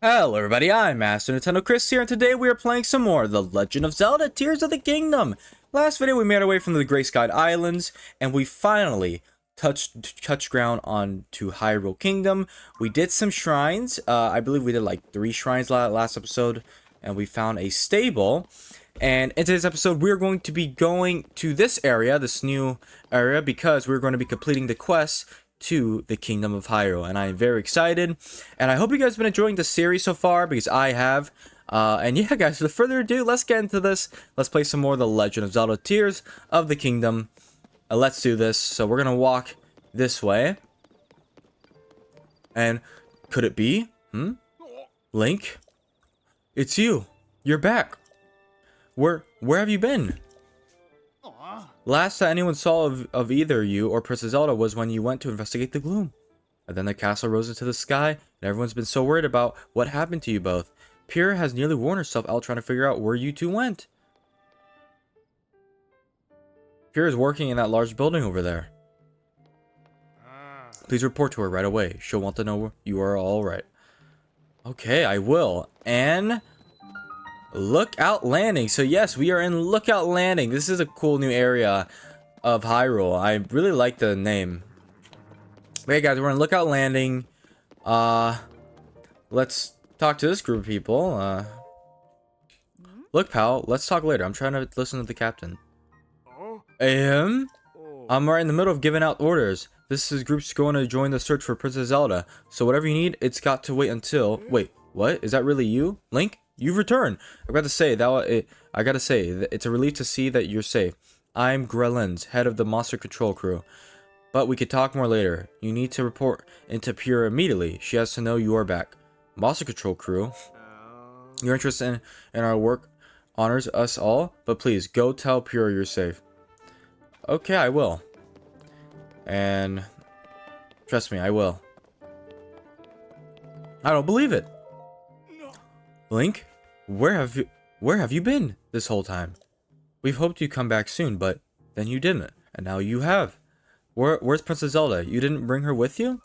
Hello everybody, I'm MasterNintendoChris here, and today we are playing some more The Legend of Zelda Tears of the Kingdom. Last video we made our way from the Grey Sky Islands, and we finally touched ground onto Hyrule Kingdom. We did some shrines. I believe we did like 3 shrines last episode, and we found a stable. And in today's episode, we're going to be going to this area, this new area, because we're going to be completing the quest to the Kingdom of Hyrule, and I am very excited, and I hope you guys have been enjoying the series so far, because I have. And yeah, guys, without further ado, let's get into this. Let's play some more of The Legend of Zelda Tears of the Kingdom. Let's do this. So we're gonna walk this way, and could it be? Link, it's you. You're back. Where have you been? Last that anyone saw of either you or Princess Zelda was when you went to investigate the gloom. And then the castle rose into the sky, and everyone's been so worried about what happened to you both. Pyrrha has nearly worn herself out trying to figure out where you two went. Pyrrha's working in that large building over there. Please report to her right away. She'll want to know you are all right. Okay, I will. And Lookout Landing. So yes, we are in Lookout Landing. This is a cool new area of Hyrule. I really like the name. Okay, guys, we're in Lookout Landing. Let's talk to this group of people. Look, pal, let's talk later. I'm trying to listen to the captain. I'm right in the middle of giving out orders. This is group's going to join the search for Princess Zelda. So whatever you need, it's got to wait until... Wait, what? Is that really you? Link? You've returned. I gotta say it's a relief to see that you're safe. I'm Grelens, head of the monster control crew. But we could talk more later. You need to report into Pyrrha immediately. She has to know you are back. Monster control crew? Your interest in our work honors us all, but please, go tell Pyrrha you're safe. Okay, I will. And trust me, I will. I don't believe it. Link, where have you been this whole time? We've hoped you'd come back soon, but then you didn't, and now you have. Where's Princess Zelda? You didn't bring her with you?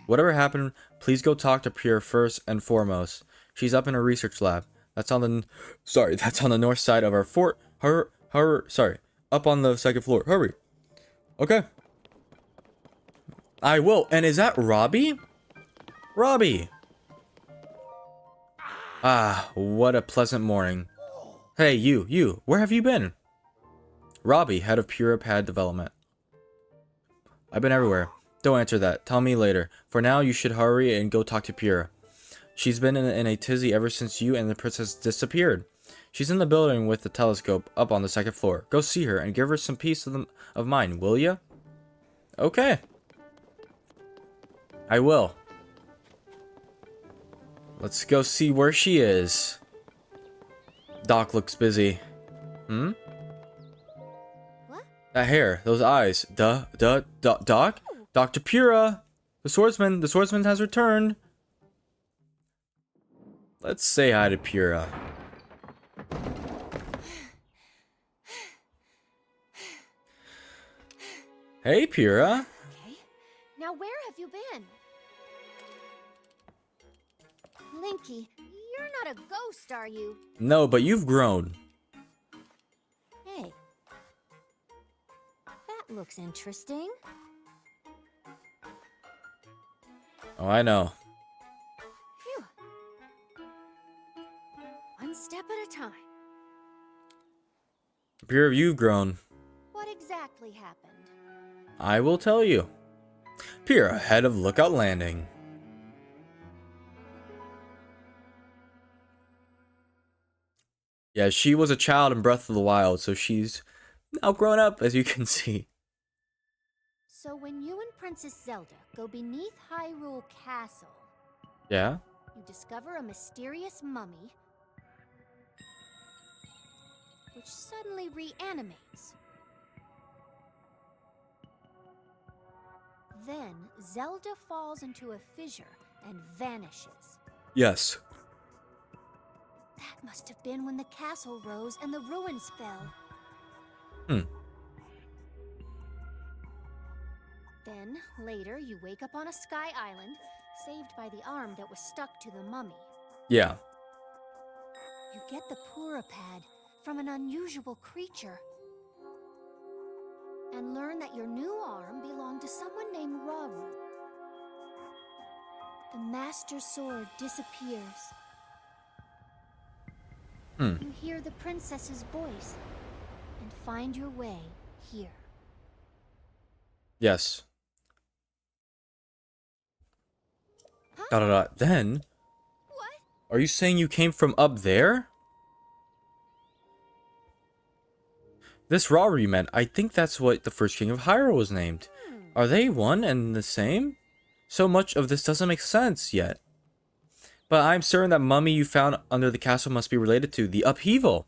Whatever happened, please go talk to Pyrrha first and foremost. She's up in her research lab. That's on the north side of our fort. Up on the second floor. Hurry. Okay. I will. And is that Robbie? Robbie. Ah, what a pleasant morning. Hey, you, where have you been? Robbie, head of Pyrrha Pad Development. I've been everywhere. Don't answer that. Tell me later. For now, you should hurry and go talk to Pyrrha. She's been in a tizzy ever since you and the princess disappeared. She's in the building with the telescope up on the second floor. Go see her and give her some peace of mind, will ya? Okay. I will. Let's go see where she is. Doc looks busy. What? That hair, those eyes. Doc? Dr. Pyrrha! The swordsman has returned. Let's say hi to Pyrrha. Hey, Pyrrha. Okay. Now where have you been? Linky, you're not a ghost, are you? No, but you've grown. Hey. That looks interesting. Oh, I know. Phew. One step at a time. Pyrrha, you've grown. What exactly happened? I will tell you. Pyrrha, head of Lookout Landing. Yeah, she was a child in Breath of the Wild, so she's now grown up, as you can see. So when you and Princess Zelda go beneath Hyrule Castle, Yeah? you discover a mysterious mummy which suddenly reanimates. Then Zelda falls into a fissure and vanishes. Yes. That must have been when the castle rose and the ruins fell. Then, later, you wake up on a sky island, saved by the arm that was stuck to the mummy. Yeah. You get the Purapad from an unusual creature. And learn that your new arm belonged to someone named Rauru. The Master Sword disappears. You hear the princess's voice and find your way here. Yes. Huh? Dot dot dot. Then, What? are you saying you came from up there? This Rauru you meant, I think that's what the first king of Hyrule was named. Are they one and the same? So much of this doesn't make sense yet. But I'm certain that mummy you found under the castle must be related to the Upheaval.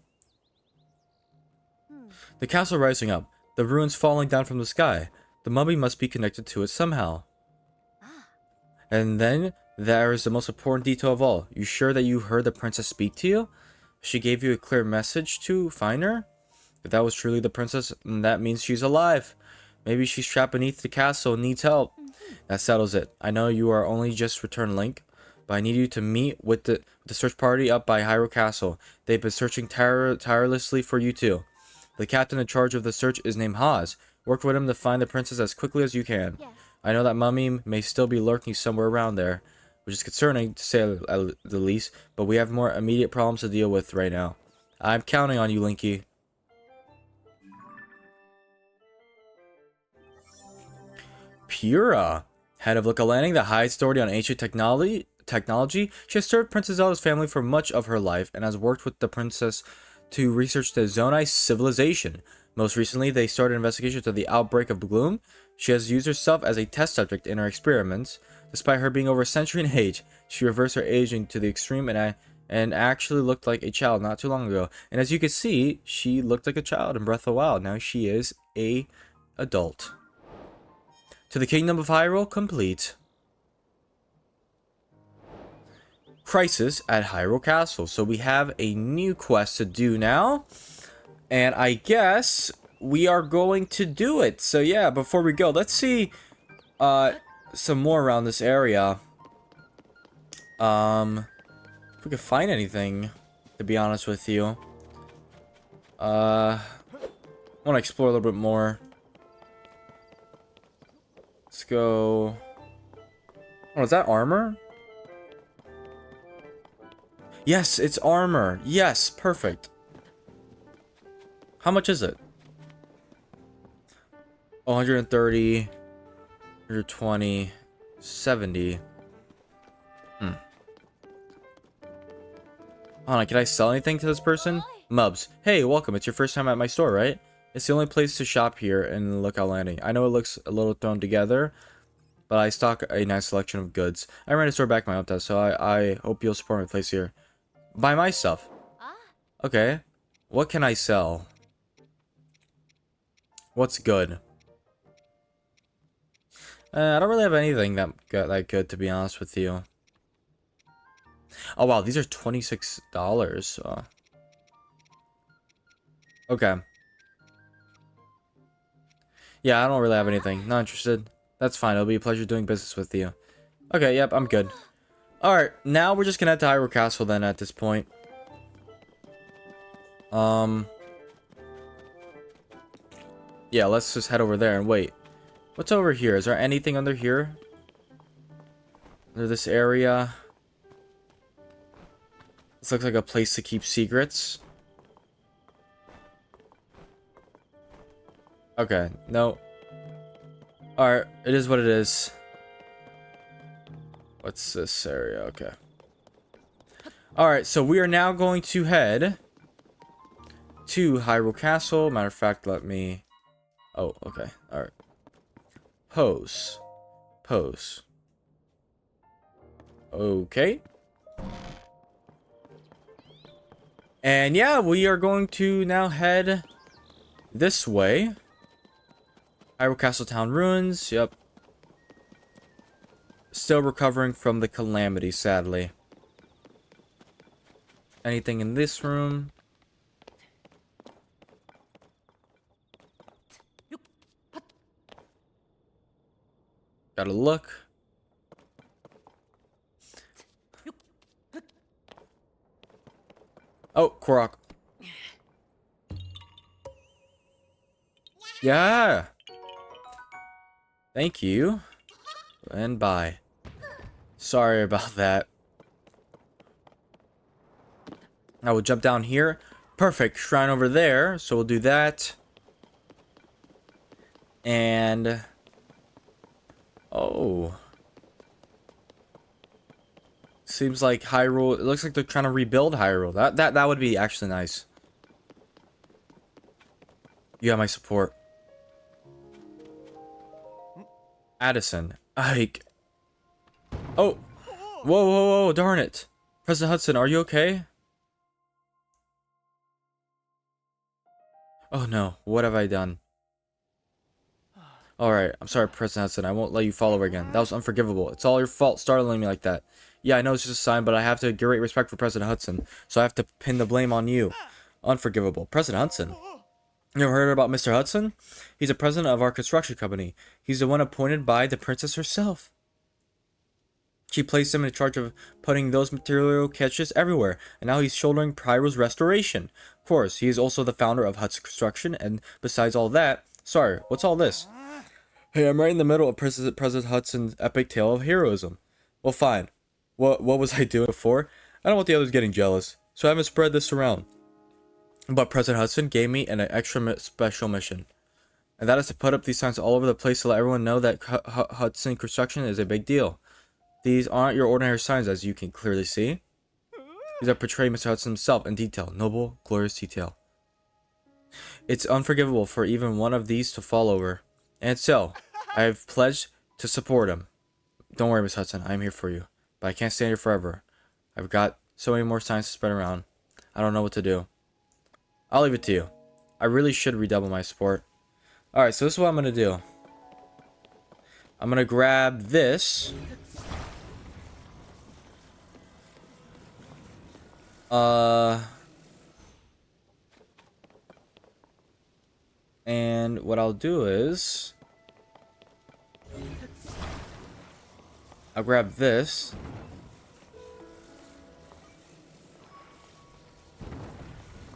The castle rising up, the ruins falling down from the sky. The mummy must be connected to it somehow. And then, there is the most important detail of all. You sure that you heard the princess speak to you? She gave you a clear message to find her? If that was truly the princess, then that means she's alive. Maybe she's trapped beneath the castle and needs help. That settles it. I know you are only just returned Link, but I need you to meet with the search party up by Hyrule Castle. They've been searching tirelessly for you too. The captain in charge of the search is named Haas. Work with him to find the princess as quickly as you can. Yes. I know that mummy may still be lurking somewhere around there, which is concerning to say at the least, but we have more immediate problems to deal with right now. I'm counting on you, Linky. Pura, head of Lookout Landing, the highest authority on ancient technology. She has served Princess Zelda's family for much of her life and has worked with the princess to research the Zonai civilization. Most recently, they started investigations of the outbreak of gloom. She has used herself as a test subject in her experiments. Despite her being over a century in age, she reversed her aging to the extreme and actually looked like a child not too long ago. And as you can see, she looked like a child in Breath of the Wild. Now she is a adult. To the Kingdom of Hyrule, complete. Crisis at Hyrule Castle. So we have a new quest to do now. And I guess we are going to do it. So yeah, before we go, let's see some more around this area. If we could find anything, to be honest with you. I want to explore a little bit more. Let's go. Oh, is that armor? Yes, it's armor. Yes, perfect. How much is it? 130, 120, 70. Hold on, can I sell anything to this person? Mubs. Hey, welcome. It's your first time at my store, right? It's the only place to shop here in Lookout Landing. I know it looks a little thrown together, but I stock a nice selection of goods. I ran a store back my hometown, so I hope you'll support my place here. Buy my stuff. Okay. What can I sell? What's good? I don't really have anything that good, to be honest with you. Oh, wow. These are $26. Okay. Yeah, I don't really have anything. Not interested. That's fine. It'll be a pleasure doing business with you. Okay, yep, I'm good. Alright, now we're just gonna head to Hyrule Castle then at this point. Yeah, let's just head over there and wait. What's over here? Is there anything under here? Under this area? This looks like a place to keep secrets. Okay, no. Alright, it is what it is. What's this area? Okay. Alright, so we are now going to head to Hyrule Castle. Matter of fact, let me... Oh, okay. Alright. Pose. Pose. Okay. And yeah, we are going to now head this way. Hyrule Castle Town ruins. Yep. Still recovering from the calamity, sadly. Anything in this room? Gotta look. Oh, Korok. Yeah. Thank you. And bye. Sorry about that. I will jump down here. Perfect. Shrine over there. So we'll do that. And... oh. Seems like Hyrule... it looks like they're trying to rebuild Hyrule. That would be actually nice. You have my support. Addison. Ike. Oh. Whoa, whoa, whoa. Darn it. President Hudson, are you okay? Oh no. What have I done? Alright. I'm sorry, President Hudson. I won't let you fall over again. That was unforgivable. It's all your fault startling me like that. Yeah, I know it's just a sign, but I have to have great respect for President Hudson. So I have to pin the blame on you. Unforgivable. President Hudson? You ever heard about Mr. Hudson? He's the president of our construction company. He's the one appointed by the princess herself. She placed him in charge of putting those material catches everywhere, and now he's shouldering Pyro's restoration. Of course, he is also the founder of Hudson Construction, and besides all that... sorry, what's all this? Hey, I'm right in the middle of President Hudson's epic tale of heroism. Well, fine. What was I doing before? I don't want the others getting jealous, so I haven't spread this around. But President Hudson gave me an extra special mission. And that is to put up these signs all over the place to let everyone know that Hudson Construction is a big deal. These aren't your ordinary signs, as you can clearly see. These are portray Mr. Hudson himself in detail. Noble, glorious detail. It's unforgivable for even one of these to fall over. And so, I have pledged to support him. Don't worry, Miss Hudson. I am here for you. But I can't stay here forever. I've got so many more signs to spread around. I don't know what to do. I'll leave it to you. I really should redouble my support. Alright, so this is what I'm going to do. I'm going to grab this. And what I'll do is... I'll grab this.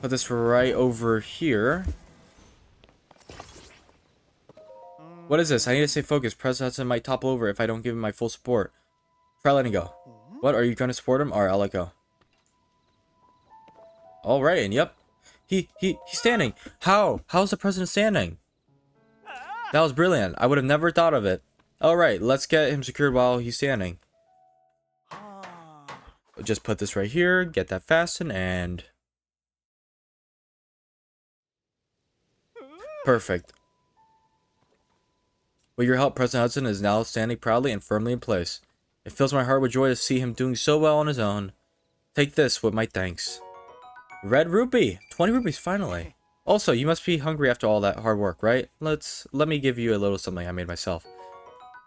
Put this right over here. What is this? I need to stay focused. President Hudson might topple over if I don't give him my full support. Try letting go. What? Are you going to support him? Alright, I'll let go. Alright, and yep. He's standing. How? How's the president standing? That was brilliant. I would have never thought of it. Alright, let's get him secured while he's standing. Just put this right here. Get that fastened and... perfect. With your help, President Hudson is now standing proudly and firmly in place. It fills my heart with joy to see him doing so well on his own. Take this with my thanks. Red rupee! 20 rupees, finally. Also, you must be hungry after all that hard work, right? Let me give you a little something I made myself.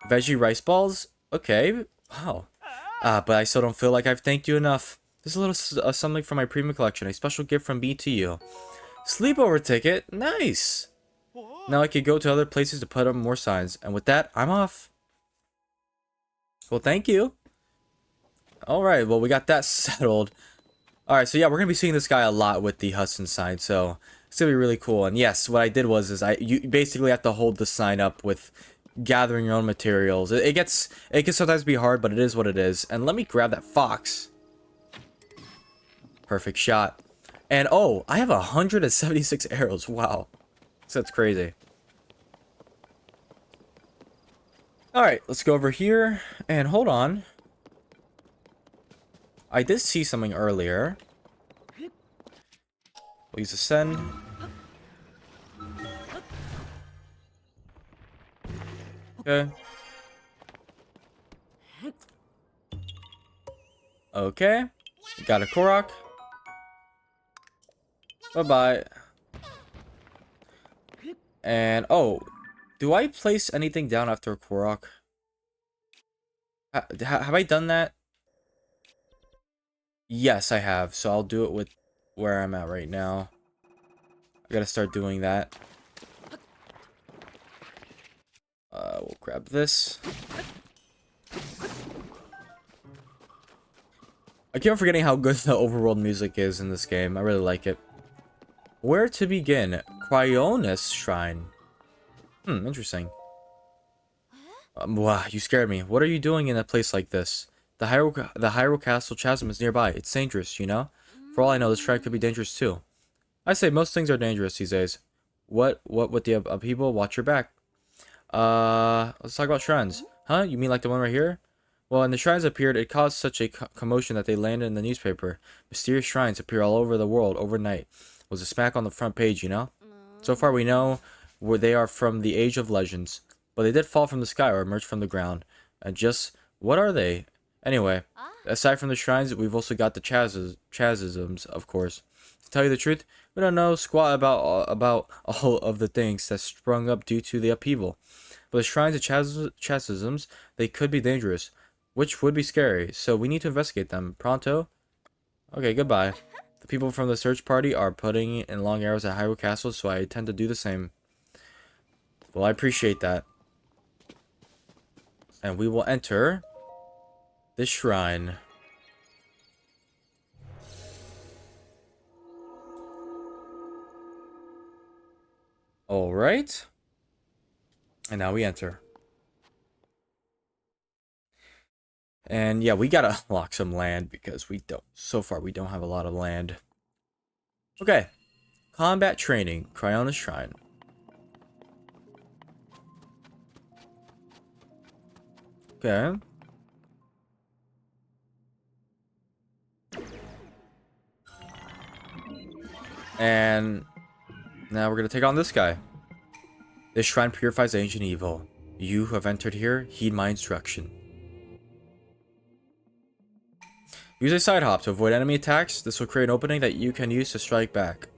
Veggie rice balls? Okay. Wow. But I still don't feel like I've thanked you enough. This is a little something from my premium collection. A special gift from me to you. Sleepover ticket? Nice! Now I could go to other places to put up more signs. And with that, I'm off. Well, thank you. Alright, well, we got that settled. Alright, so yeah, we're going to be seeing this guy a lot with the Hudson sign. So, it's going to be really cool. And yes, what I did was, you basically have to hold the sign up with gathering your own materials. It can sometimes be hard, but it is what it is. And let me grab that fox. Perfect shot. And oh, I have 176 arrows. Wow. That's crazy. Alright, let's go over here. And hold on. I did see something earlier. We'll use Ascend. Okay. Okay. Got a Korok. Bye-bye. And, oh. Do I place anything down after a Korok? Have I done that? Yes, I have. So I'll do it with where I'm at right now. I gotta start doing that. We'll grab this. I keep on forgetting how good the overworld music is in this game. I really like it. Where to begin? Cryonis Shrine. Interesting. Wow, you scared me. What are you doing in a place like this? The Hyrule Castle chasm is nearby. It's dangerous, you know? For all I know, this shrine could be dangerous too. I say most things are dangerous these days. What with the upheaval? Watch your back. Let's talk about shrines. Huh? You mean like the one right here? Well, when the shrines appeared, it caused such a commotion that they landed in the newspaper. Mysterious shrines appear all over the world overnight. Was a smack on the front page, you know? So far we know where they are from the Age of Legends. But they did fall from the sky or emerge from the ground. And just, what are they? Anyway, aside from the shrines, we've also got the chasisms, of course. To tell you the truth, we don't know squat about all of the things that sprung up due to the upheaval. But the shrines and chasisms, they could be dangerous, which would be scary, so we need to investigate them. Pronto? Okay, goodbye. The people from the search party are putting in long arrows at Hyrule Castle, so I intend to do the same. Well, I appreciate that. And we will enter this shrine. Alright. And now we enter. And yeah, we gotta unlock some land because so far we don't have a lot of land. Okay. Combat training, Cryonis Shrine. Okay. And now we're gonna take on this guy. This shrine purifies ancient evil. You who have entered here, heed my instruction. Use a side hop to avoid enemy attacks. This will create an opening that you can use to strike back.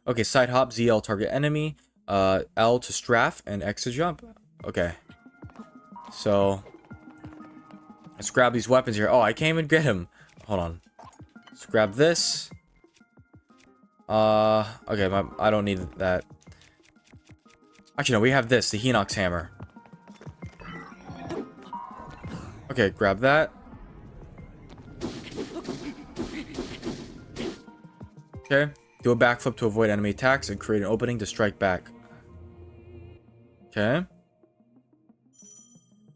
Okay, side hop, ZL target enemy, L to strafe, and X to jump. Okay. So, let's grab these weapons here. Oh, I can't even get him. Hold on. Let's grab this. Okay, I don't need that. Actually, no, we have this, the Hinox hammer. Okay, grab that. Okay, do a backflip to avoid enemy attacks and create an opening to strike back. Okay.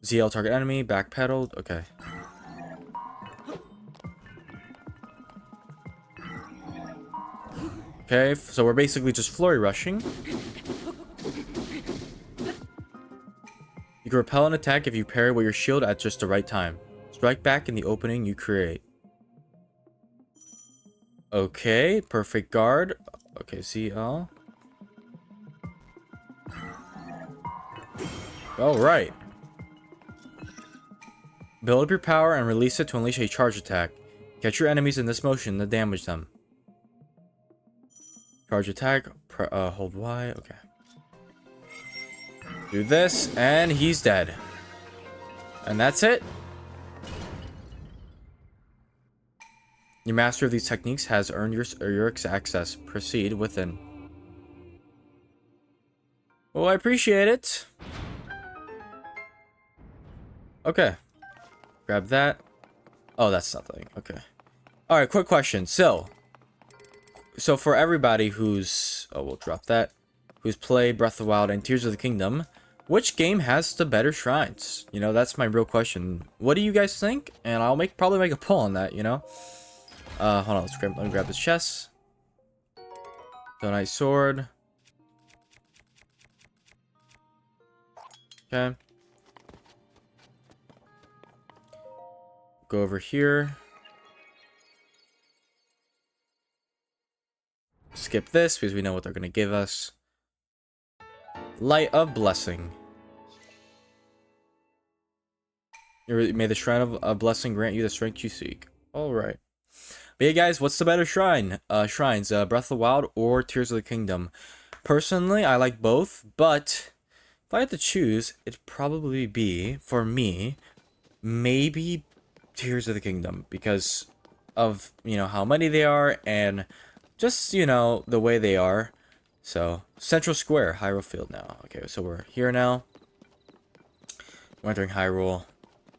ZL target enemy, backpedal. Okay. Okay, so we're basically just flurry rushing. You can repel an attack if you parry with your shield at just the right time. Strike back in the opening you create. Okay, perfect guard. Okay, ZL. Alright. Build up your power and release it to unleash a charge attack. Catch your enemies in this motion to damage them. Charge attack, hold Y, okay. Do this, and he's dead. And that's it. Your master of these techniques has earned your access. Proceed within. Well, I appreciate it. Okay. Grab that. Oh, that's something. Okay. Alright, quick question. So for everybody who's... Oh, we'll drop that. Who's played Breath of the Wild and Tears of the Kingdom, which game has the better shrines? You know, that's my real question. What do you guys think? And I'll probably make a poll on that, you know? Hold on, let me grab this chest. Donite sword. Okay. Go over here. Skip this because we know what they're going to give us. Light of Blessing. May the Shrine of Blessing grant you the strength you seek. Alright. But yeah, guys, what's the better shrine? Shrines, Breath of the Wild or Tears of the Kingdom? Personally, I like both, but if I had to choose, it'd probably be, for me, maybe Tears of the Kingdom, because of, you know, how many they are, and just, you know, the way they are. So, Central Square, Hyrule Field now. Okay, so we're here now. We're entering Hyrule.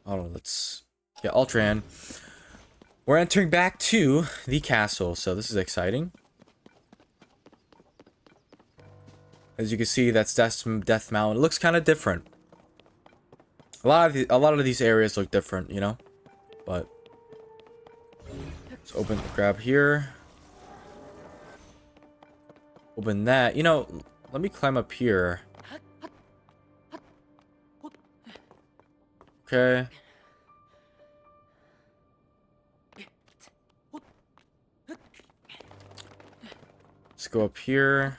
Hold on, let's Yeah, Ultran. We're entering back to the castle, so this is exciting. As you can see, that's Death Mountain. It looks kind of different. A lot of these areas look different, you know. But let's open, grab here. Open that. You know, let me climb up here. Okay. Let's go up here.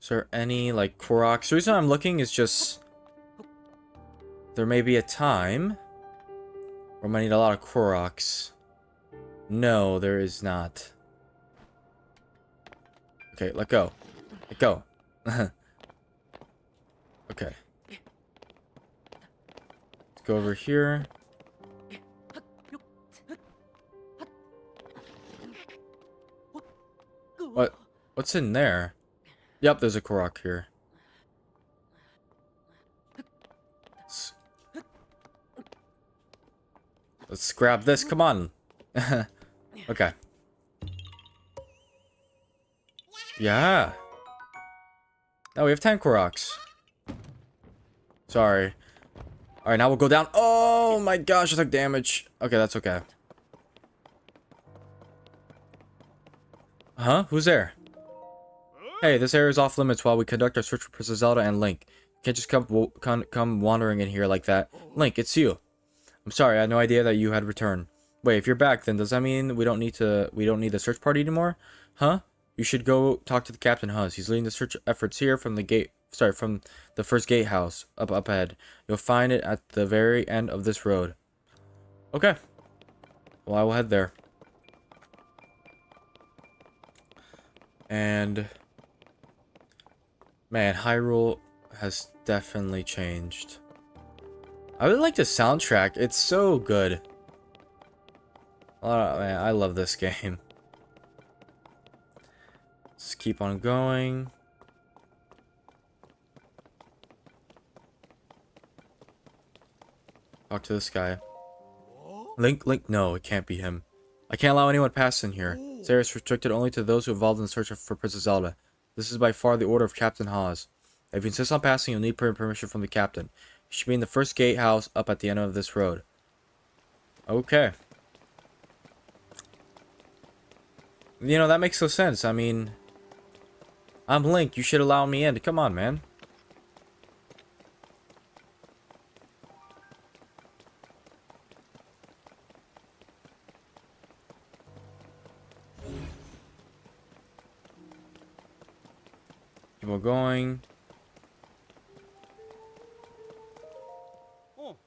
Is there any, like, Koroks? The reason I'm looking is just... there may be a time where I might need a lot of Koroks. No, there is not. Okay, let go. Let go. Okay. Let's go over here. What? What's in there? Yep, there's a Korok here. Let's grab this. Come on. Okay. Yeah. Now we have 10 Koroks. Sorry. Alright, now we'll go down. Oh my gosh, I took damage. Okay, that's okay. Huh? Who's there? Hey, this area is off limits while we conduct our search for Princess Zelda and Link. You can't just come wandering in here like that. Link, it's you. I'm sorry, I had no idea that you had returned. Wait, if you're back, then does that mean we don't need the search party anymore? Huh? You should go talk to the Captain Huz. He's leading the search efforts here from from the first gatehouse up ahead. You'll find it at the very end of this road. Okay. Well, I will head there. And man, Hyrule has definitely changed. I really like the soundtrack. It's so good. Oh, man, I love this game. Let's keep on going. Talk to this guy. Link, no, it can't be him. I can't allow anyone past in here. This area is restricted only to those who are involved in the search for Princess Zelda. This is by far the order of Captain Haz. If you insist on passing, you'll need permission from the captain. You should be in the first gatehouse up at the end of this road. Okay. You know, that makes no sense. I mean, I'm Link. You should allow me in. Come on, man. Keep on going.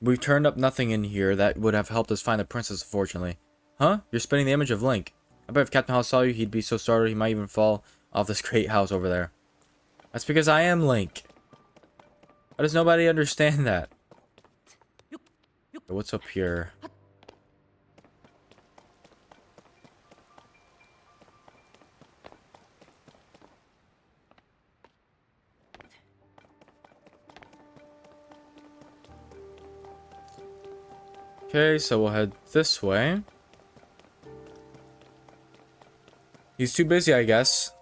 We've turned up nothing in here that would have helped us find the princess, unfortunately. Huh? You're spinning the image of Link. I bet if Captain Haz saw you, he'd be so startled he might even fall off this great house over there. That's because I am Link. Why does nobody understand that? What's up here? Okay, so we'll head this way. He's too busy, I guess.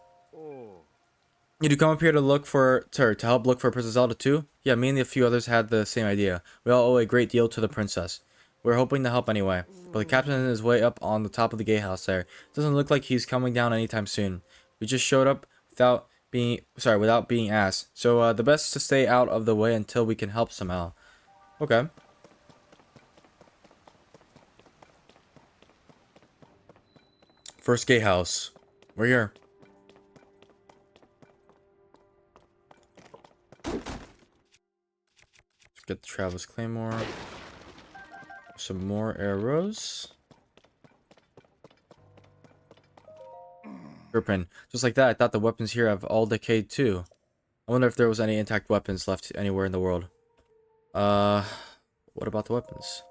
Did you come up here to to help look for Princess Zelda too? Yeah, me and a few others had the same idea. We all owe a great deal to the princess. We're hoping to help anyway. But the captain is way up on the top of the gatehouse there. Doesn't look like he's coming down anytime soon. We just showed up without being asked. So the best is to stay out of the way until we can help somehow. Okay. First gatehouse. We're here. Let's get the Travis Claymore. Some more arrows. Pin. Just like that, I thought the weapons here have all decayed too. I wonder if there was any intact weapons left anywhere in the world. What about the weapons?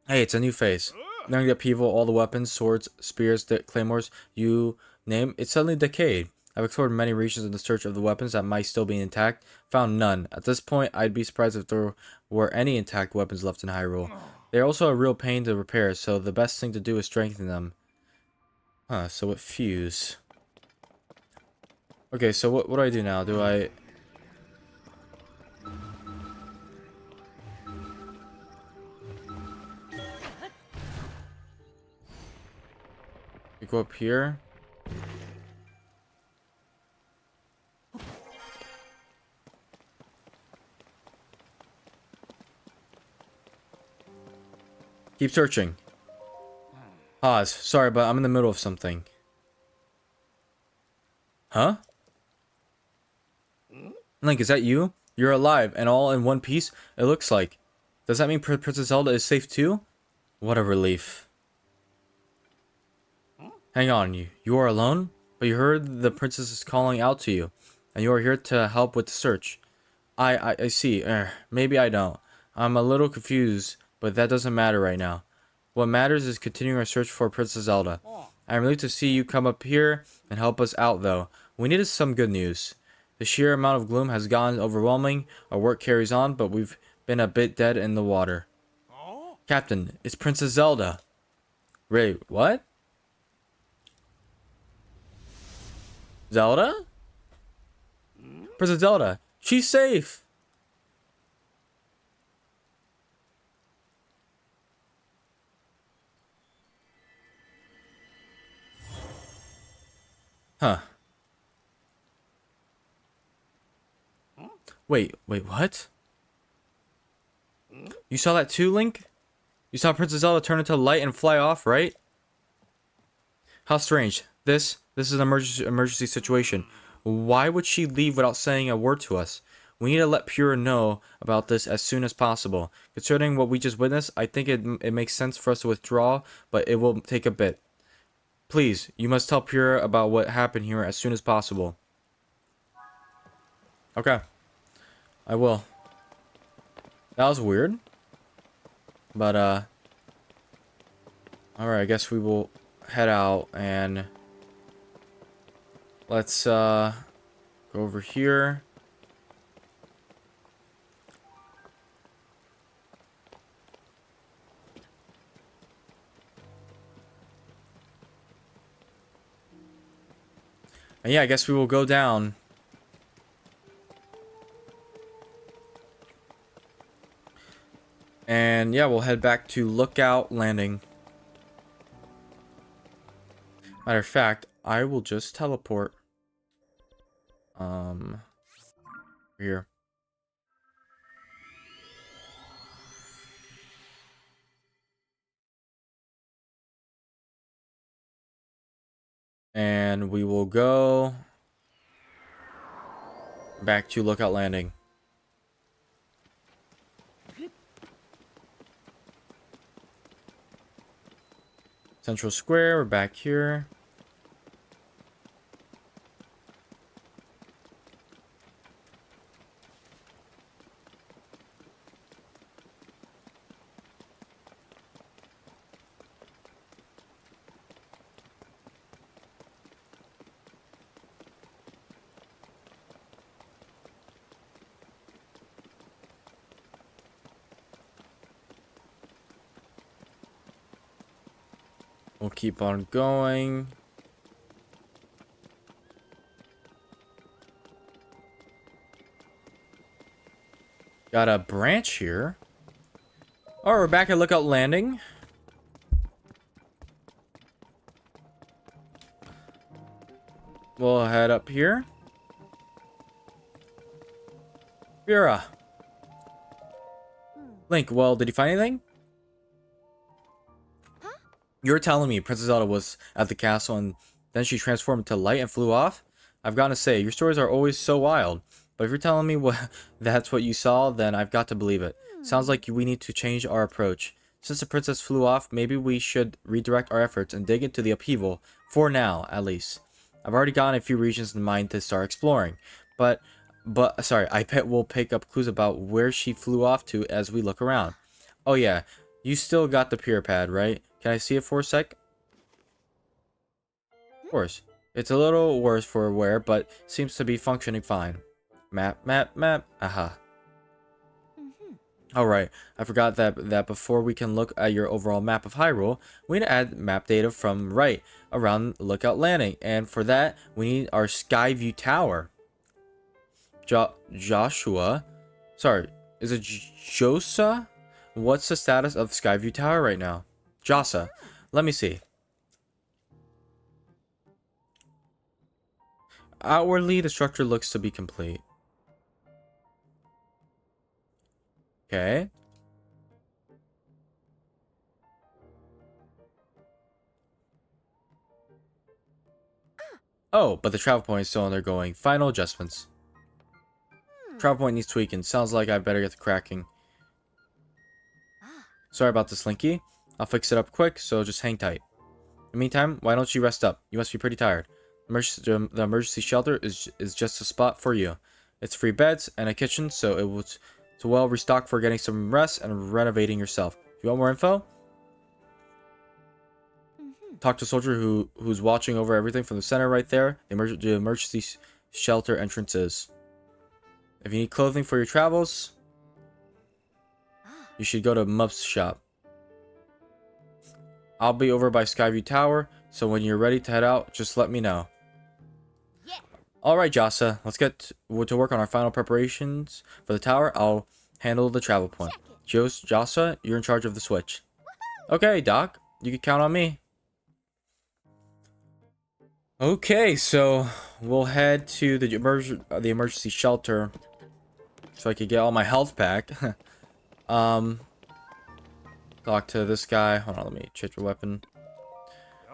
Hey, it's a new phase. During the upheaval, all the weapons, swords, spears, claymores, you name, it suddenly decayed. I've explored many regions in the search of the weapons that might still be intact. Found none. At this point, I'd be surprised if there were any intact weapons left in Hyrule. They're also a real pain to repair, so the best thing to do is strengthen them. Huh, so it fuse. Okay, so what do I do now? Do I... go up here? Keep searching. Pause. Sorry, but I'm in the middle of something. Huh? Link, is that you? You're alive and all in one piece? It looks like. Does that mean Princess Zelda is safe too? What a relief. Hang on, you are alone? But you heard the princess is calling out to you, and you are here to help with the search. I see. Maybe I don't. I'm a little confused, but that doesn't matter right now. What matters is continuing our search for Princess Zelda. I'm relieved to see you come up here and help us out, though. We needed some good news. The sheer amount of gloom has gotten overwhelming. Our work carries on, but we've been a bit dead in the water. Captain, it's Princess Zelda. Ray, what? Zelda? Princess Zelda. She's safe. Huh. Wait, what? You saw that too, Link? You saw Princess Zelda turn into light and fly off, right? How strange. This is an emergency situation. Why would she leave without saying a word to us? We need to let Pura know about this as soon as possible. Considering what we just witnessed, I think it makes sense for us to withdraw, but it will take a bit. Please, you must tell Pura about what happened here as soon as possible. Okay. I will. That was weird. But, alright, I guess we will head out and... let's, go over here. And yeah, I guess we will go down. And yeah, we'll head back to Lookout Landing. Matter of fact, I will just teleport. Here. And we will go back to Lookout Landing. Central Square, we're back here. We'll keep on going. Got a branch here. Oh, we're back at Lookout Landing. We'll head up here. Vera. Link, well, did you find anything? You're telling me Princess Zelda was at the castle and then she transformed into light and flew off? I've got to say, your stories are always so wild. But if you're telling me that's what you saw, then I've got to believe it. Sounds like we need to change our approach. Since the princess flew off, maybe we should redirect our efforts and dig into the upheaval. For now, at least. I've already gotten a few regions in mind to start exploring. But sorry, I bet we'll pick up clues about where she flew off to as we look around. Oh yeah, you still got the pure pad, right? Can I see it for a sec? Of course. It's a little worse for wear, but seems to be functioning fine. Map, map, map. Aha. Alright, I forgot that before we can look at your overall map of Hyrule, we need to add map data from right around Lookout Landing. And for that, we need our Skyview Tower. Joshua? Sorry, is it Josa? What's the status of Skyview Tower right now? Josa. Let me see. Outwardly, the structure looks to be complete. Okay. Oh, but the travel point is still undergoing final adjustments. Travel point needs tweaking. Sounds like I better get to cracking. Sorry about this, Linky. I'll fix it up quick, so just hang tight. In the meantime, why don't you rest up? You must be pretty tired. The emergency shelter is just a spot for you. It's free beds and a kitchen, so it's well restocked for getting some rest and renovating yourself. If you want more info, talk to a soldier who's watching over everything from the center right there. The emergency shelter entrance is. If you need clothing for your travels, you should go to Mup's shop. I'll be over by Skyview Tower, so when you're ready to head out, just let me know. Yeah. Alright, Josa, let's get to work on our final preparations for the tower. I'll handle the travel point. Josa, you're in charge of the switch. Okay, Doc, you can count on me. Okay, so we'll head to the emergency shelter so I could get all my health back. Talk to this guy. Hold on, let me check your weapon.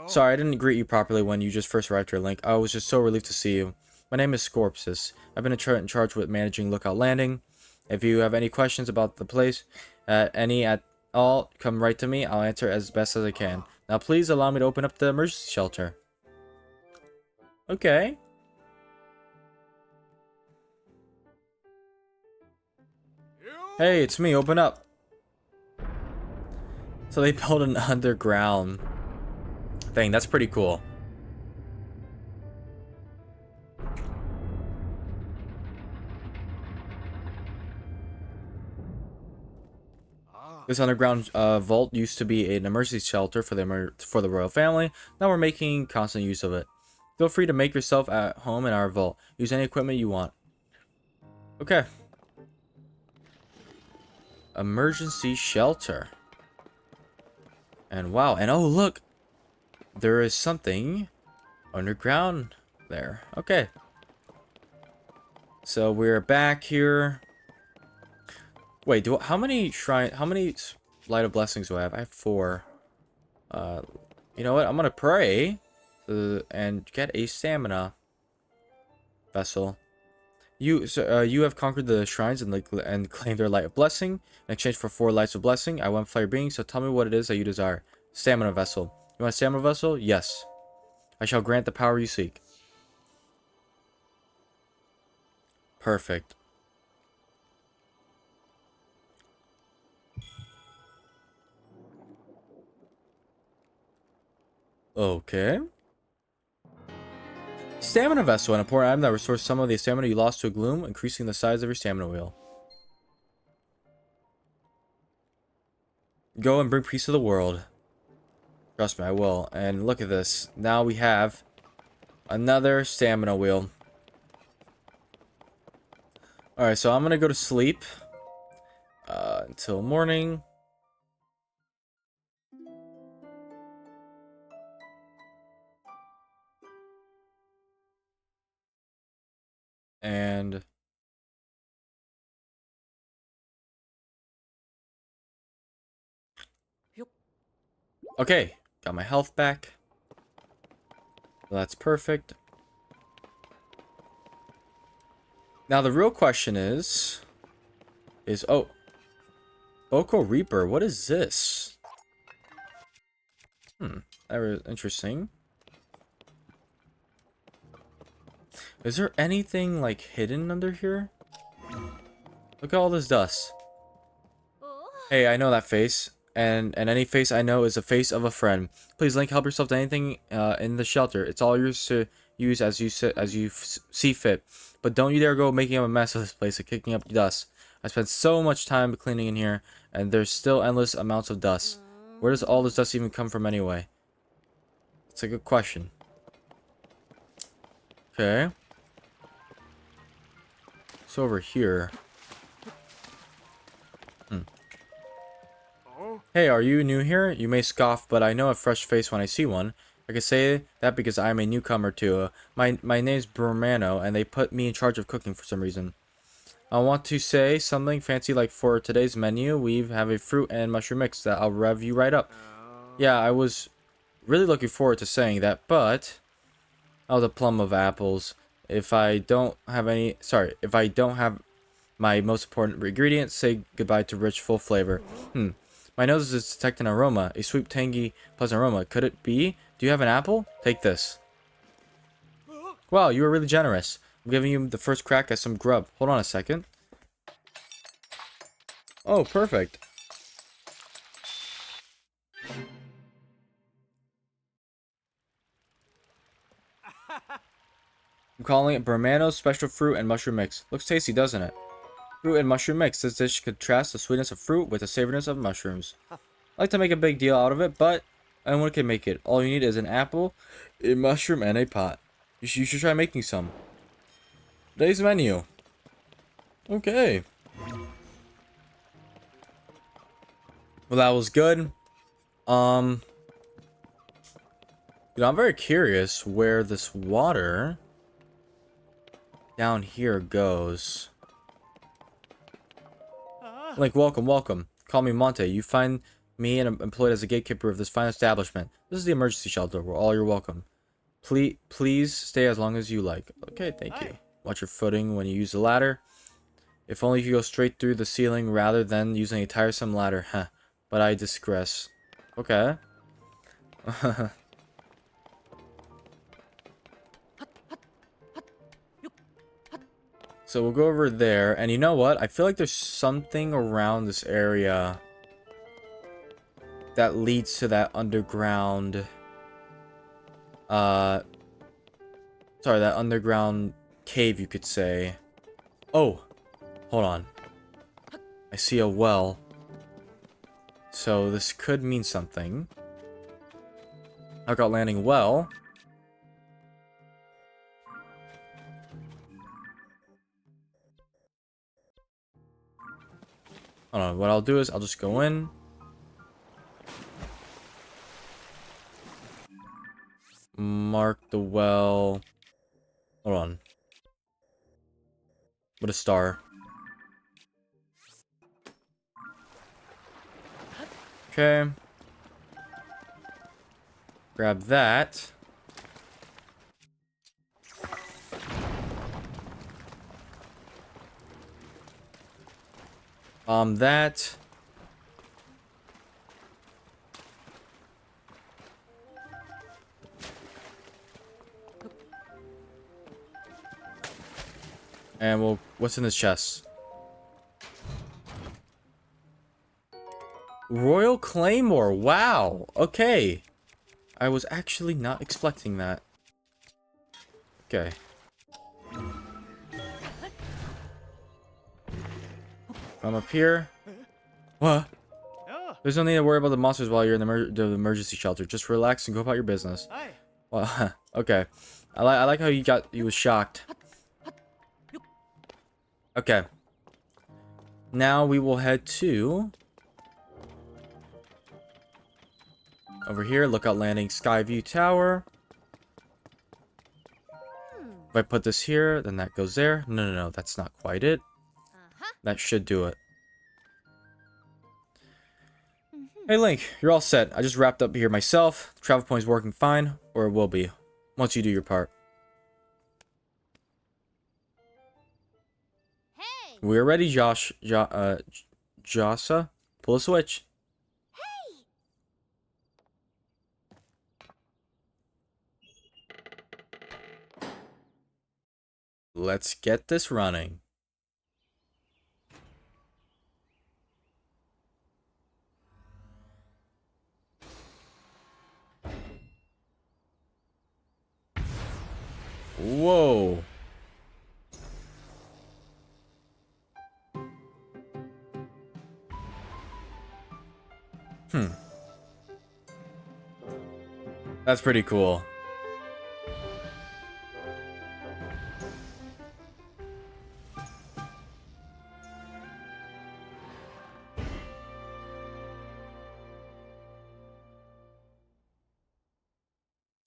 Sorry, I didn't greet you properly when you just first arrived here, Link. I was just so relieved to see you. My name is Scorpsis. I've been in charge with managing Lookout Landing. If you have any questions about the place, at all, come right to me. I'll answer as best as I can. Now, please allow me to open up the emergency shelter. Okay. Hey, it's me. Open up. So they built an underground thing. That's pretty cool. This underground vault used to be an emergency shelter for the royal family. Now we're making constant use of it. Feel free to make yourself at home in our vault. Use any equipment you want. Okay. Emergency shelter. And wow, and oh look, there is something underground there. Okay. So we're back here. Wait, how many light of blessings do I have? I have 4. You know what? I'm gonna pray and get a stamina vessel. You have conquered the shrines and claimed their light of blessing. In exchange for 4 lights of blessing, I want fire being. So tell me what it is that you desire. Stamina vessel. You want a stamina vessel? Yes. I shall grant the power you seek. Perfect. Okay. Stamina vessel, an important item that restores some of the stamina you lost to a gloom, increasing the size of your stamina wheel. Go and bring peace to the world. Trust me, I will. And look at this. Now we have another stamina wheel. Alright, so I'm gonna go to sleep until morning. And okay, got my health back. That's perfect. Now the real question is oh, Boko Reaper, what is this? That was interesting. Is there anything like hidden under here? Look at all this dust. Hey, I know that face. And any face I know is a face of a friend. Please, Link, help yourself to anything in the shelter. It's all yours to use as you see fit. But don't you dare go making a mess of this place and kicking up dust. I spent so much time cleaning in here, and there's still endless amounts of dust. Where does all this dust even come from anyway? It's a good question. Okay. So over here. Hey, are you new here? You may scoff, but I know a fresh face when I see one. I can say that because I am a newcomer too. My name's Brumano, and they put me in charge of cooking for some reason. I want to say something fancy like for today's menu, we have a fruit and mushroom mix that I'll rev you right up. Yeah, I was really looking forward to saying that, but I was a plum of apples. If I don't have my most important ingredient, say goodbye to rich, full flavor. My nose is detecting an aroma, a sweet, tangy, pleasant aroma. Could it be? Do you have an apple? Take this. Wow, you were really generous. I'm giving you the first crack at some grub. Hold on a second. Oh, perfect. I'm calling it Brumano's Special Fruit and Mushroom Mix. Looks tasty, doesn't it? Fruit and mushroom mix. This dish contrasts the sweetness of fruit with the savoriness of mushrooms. I like to make a big deal out of it, but anyone can make it. All you need is an apple, a mushroom, and a pot. You should try making some. Today's menu. Okay. Well, that was good. I'm very curious where this water down here goes. Like, welcome. Call me Monte. You find me and I'm employed as a gatekeeper of this fine establishment. This is the emergency shelter where all you're welcome. Please stay as long as you like. Okay, thank you. Watch your footing when you use the ladder. If only you could go straight through the ceiling rather than using a tiresome ladder. Huh. But I digress. Okay. So we'll go over there. And you know what? I feel like there's something around this area that leads to that underground... that underground cave, you could say. Oh, hold on. I see a well. So this could mean something. Lookout landing well. Hold on, what I'll do is I'll just go in. Mark the well. Hold on. What a star. Okay. Grab that. That. And we'll... What's in this chest? Royal Claymore. Wow. Okay. I was actually not expecting that. Okay. I'm up here. What? There's no need to worry about the monsters while you're in the emergency shelter. Just relax and go about your business. Well, okay. I like how you was shocked. Okay. Now we will head to over here. Lookout landing, Skyview Tower. If I put this here, then that goes there. No, that's not quite it. That should do it. Hey Link, you're all set. I just wrapped up here myself. The travel point is working fine, or it will be, once you do your part. Hey! We're ready, Jossa. Pull a switch. Hey! Let's get this running. Whoa. That's pretty cool.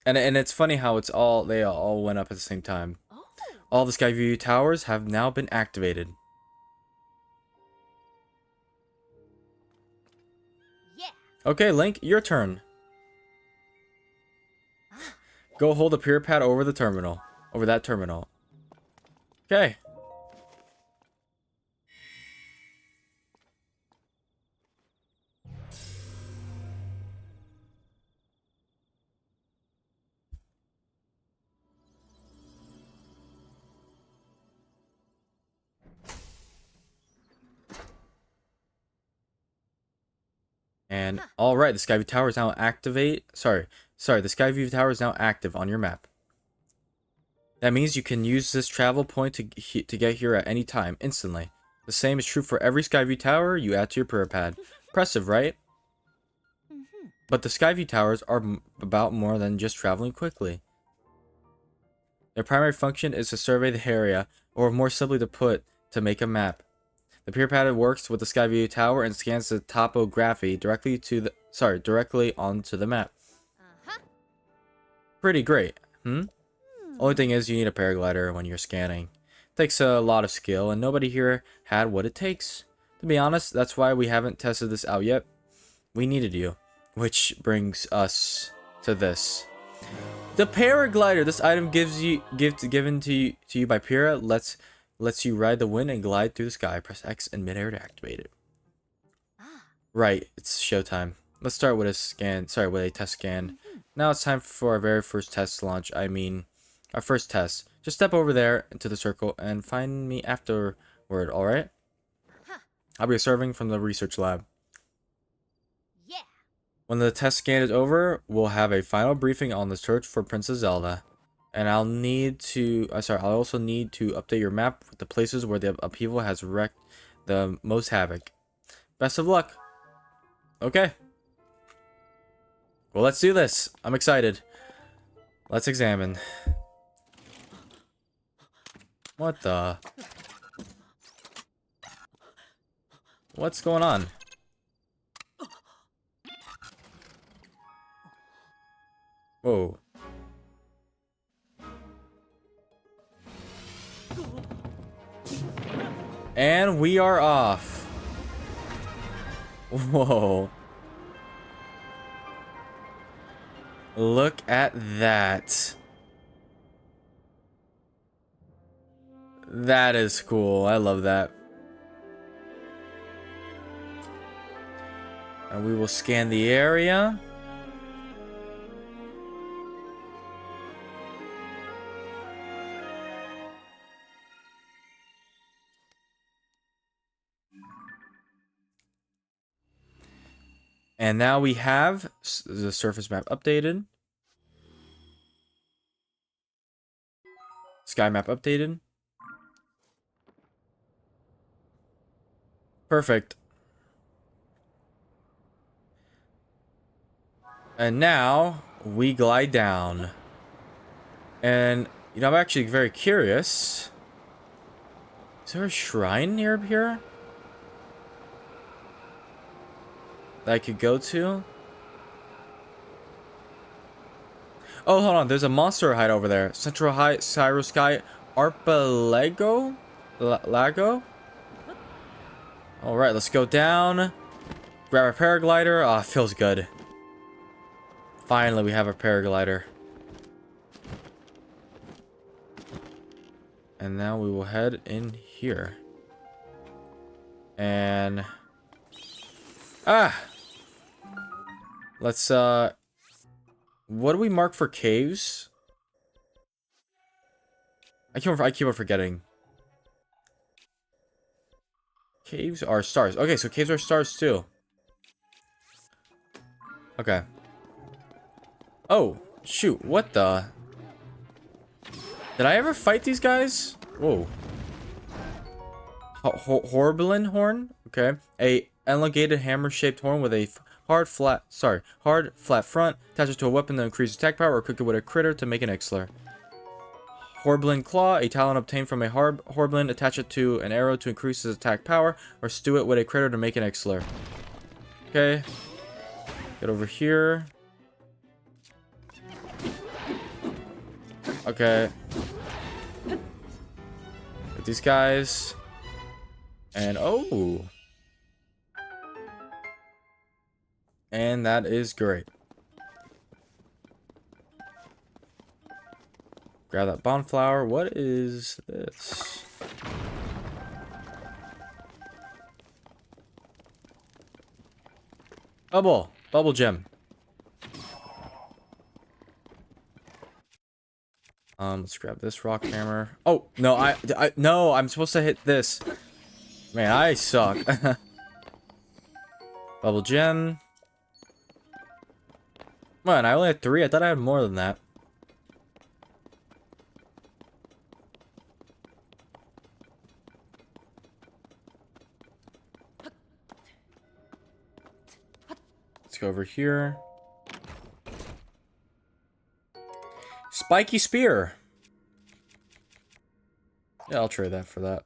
And it's funny how they all went up at the same time. Oh. All the Skyview towers have now been activated. Yeah. Okay, Link, your turn. Ah. Go hold the pier pad over the terminal. Over that terminal. Okay. And Huh. all right, the Skyview tower is now activate. Sorry, the Skyview tower is now active on your map. That means you can use this travel point to get here at any time, instantly. The same is true for every Skyview tower you add to your pier pad. Impressive, right? Mm-hmm. But the Skyview towers are about more than just traveling quickly. Their primary function is to survey the area, or more simply to put, to make a map. The pier pad works with the Skyview tower and scans the topography directly onto the map. Uh-huh. Pretty great, Hmm. Only thing is you need a paraglider when you're scanning. Takes a lot of skill, and nobody here had what it takes. To be honest, that's why we haven't tested this out yet. We needed you. Which brings us to this. The paraglider. This item given to you by Pyrrha lets you ride the wind and glide through the sky. Press X in midair to activate it. Ah. Right, it's showtime. Let's start with a test scan. Mm-hmm. Now it's time for our very first test launch. I mean, our first test. Just step over there into the circle and find me afterward, alright? Huh. I'll be serving from the research lab. Yeah. When the test scan is over, we'll have a final briefing on the search for Princess Zelda. And I'll also need to update your map with the places where the upheaval has wreaked the most havoc. Best of luck. Okay. Well, let's do this. I'm excited. Let's examine. What the? What's going on? Whoa. And we are off. Whoa. Look at that. That is cool. I love that. And we will scan the area. And now we have the surface map updated. Sky map updated. Perfect. And now we glide down. And, I'm actually very curious. Is there a shrine near here that I could go to? Oh, hold on. There's a monster hide over there. Central High, Cyro Sky, Arpalego? Lago? Alright, let's go down. Grab a paraglider. Ah, feels good. Finally, we have a paraglider. And now we will head in here. And... Let's, what do we mark for caves? I keep on forgetting. Caves are stars. Okay, so caves are stars too. Okay. Oh, shoot. What the Did I ever fight these guys? Whoa. Horblin horn. Okay. A elongated hammer-shaped horn with a hard, flat front. Attach it to a weapon that increases attack power, or cook it with a critter to make an Ixler. Horblin claw. A talon obtained from a horblin. Attach it to an arrow to increase its attack power, or stew it with a critter to make an Ixler. Okay. Get over here. Okay. Get these guys. And oh. And that is great. Grab that bonflower. What is this? Bubble gem. Let's grab this rock hammer. Oh, no, no, I'm supposed to hit this. Man, I suck. Bubble gem. Man, I only had 3. I thought I had more than that. Let's go over here. Spiky spear. Yeah, I'll trade that for that.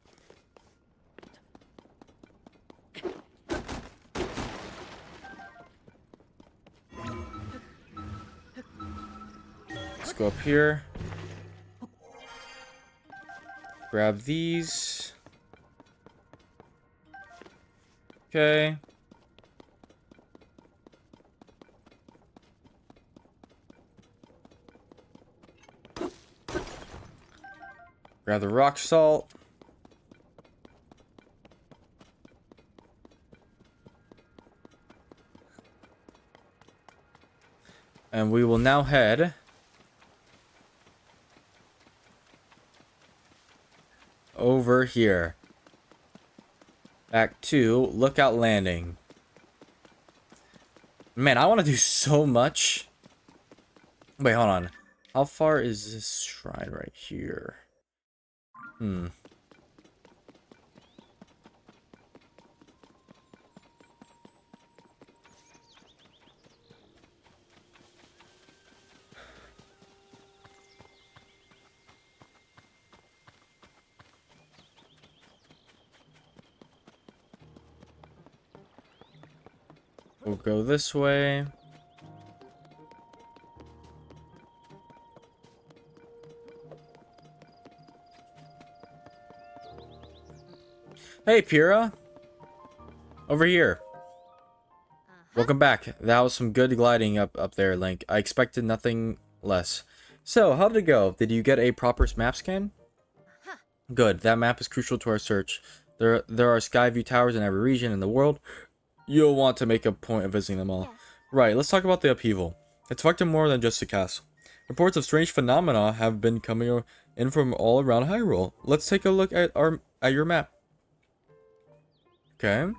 Let's go up here. Grab these. Okay. Grab the rock salt. And we will now head over here. Back to Lookout Landing. Man, I want to do so much. Wait, hold on. How far is this shrine right here? We'll go this way. Hey, Pyrrha. Over here. Welcome back. That was some good gliding up there, Link. I expected nothing less. So, how did it go? Did you get a proper map scan? Good. That map is crucial to our search. There are Skyview towers in every region in the world. You'll want to make a point of visiting them all. Right, let's talk about the upheaval. It's affected more than just the castle. Reports of strange phenomena have been coming in from all around Hyrule. Let's take a look at your map. Okay.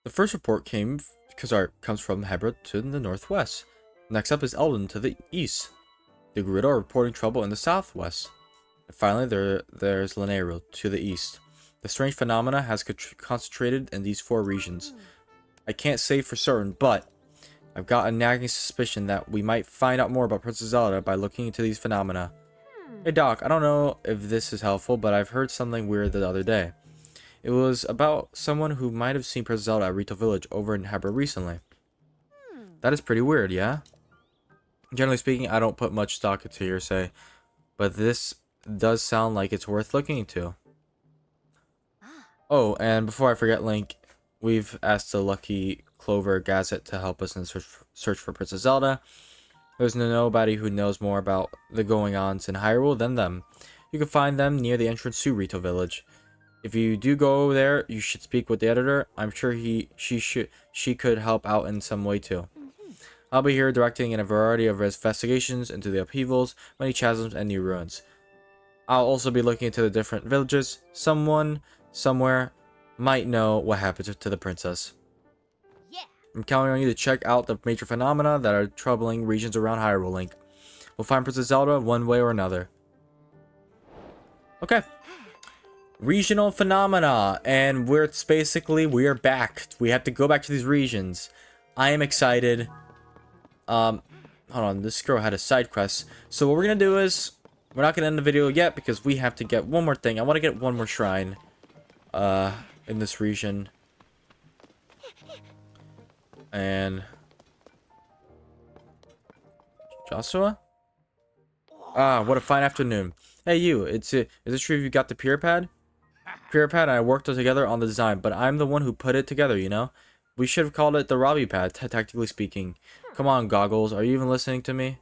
The first report comes from Hebra to the northwest. Next up is Eldon to the east. The Gerudo are reporting trouble in the southwest. And finally, there's Lanayru to the east. The strange phenomena has concentrated in these 4 regions. I can't say for certain, but I've got a nagging suspicion that we might find out more about Princess Zelda by looking into these phenomena. Hey Doc, I don't know if this is helpful, but I've heard something weird the other day. It was about someone who might have seen Princess Zelda at Rito Village over in Hebra recently. That is pretty weird, yeah? Generally speaking, I don't put much stock into hearsay, but this does sound like it's worth looking into. Oh, and before I forget, Link, we've asked the Lucky Clover Gazette to help us in the search for Princess Zelda. There's nobody who knows more about the going-ons in Hyrule than them. You can find them near the entrance to Rito Village. If you do go there, you should speak with the editor. I'm sure she could help out in some way too. I'll be here directing in a variety of investigations into the upheavals, many chasms, and new ruins. I'll also be looking into the different villages. Someone, somewhere, might know what happened to the princess. I'm counting on you to check out the major phenomena that are troubling regions around Hyrule, Link. We'll find Princess Zelda one way or another. Okay. Regional phenomena, and we are back. We have to go back to these regions. I am excited. Hold on, this girl had a side quest. So what we're gonna do is, we're not gonna end the video yet because we have to get one more thing. I want to get one more shrine, in this region. And Joshua? Ah, what a fine afternoon. Hey you, is it true you got the pure pad? Pure pad and I worked together on the design, but I'm the one who put it together, you know? We should have called it the Robbie pad, tactically speaking. Come on, Goggles, are you even listening to me?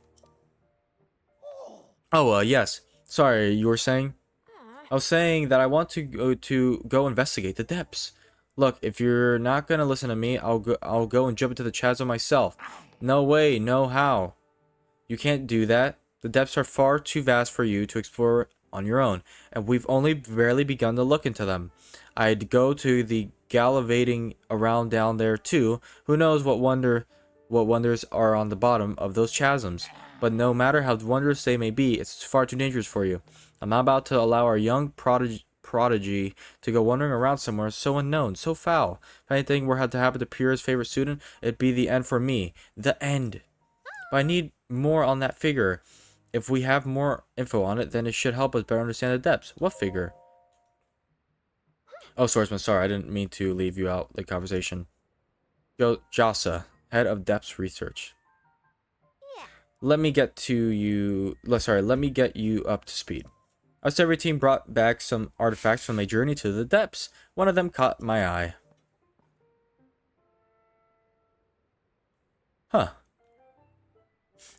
Oh, yes. Sorry, you were saying? I was saying that I want to go investigate the depths. Look, if you're not gonna listen to me, I'll go and jump into the chasm myself. No way, no how. You can't do that. The depths are far too vast for you to explore on your own, and we've only barely begun to look into them. I'd go to the gallivanting around down there too. Who knows what wonders are on the bottom of those chasms. But no matter how wondrous they may be, it's far too dangerous for you. I'm not about to allow our young prodigy to go wandering around somewhere so unknown, so foul. If anything were to happen to Pyrrha's favorite student, it'd be the end for me. The end. But I need more on that figure. If we have more info on it, then it should help us better understand the depths. What figure? Oh, Swordsman, sorry, I didn't mean to leave you out the conversation. Jasa, head of depths research. Let me get you up to speed. Our survey team brought back some artifacts from a journey to the depths. One of them caught my eye. Huh.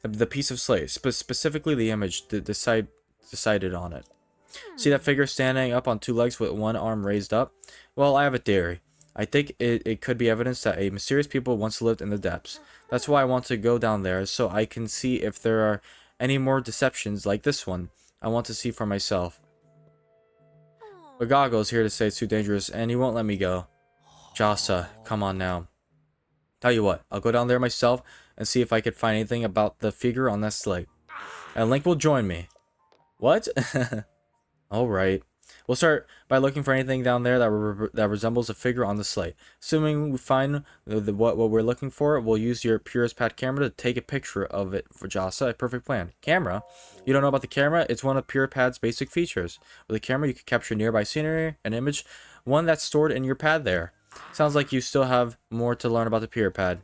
The piece of slate, specifically the image decided on it. See that figure standing up on two legs with one arm raised up? Well, I have a theory. I think it could be evidence that a mysterious people once lived in the depths. That's why I want to go down there, so I can see if there are any more deceptions like this one. I want to see for myself. But Goggle's here to say it's too dangerous, and he won't let me go. Jasa, come on now. Tell you what, I'll go down there myself and see if I could find anything about the figure on that slate. And Link will join me. What? Alright. We'll start by looking for anything down there that resembles a figure on the slate. Assuming we find what we're looking for, we'll use your Purist Pad camera to take a picture of it for Jasa. A perfect plan. Camera? You don't know about the camera? It's one of Pure Pad's basic features. With a camera, you can capture nearby scenery, an image, one that's stored in your pad there. Sounds like you still have more to learn about the Pure Pad.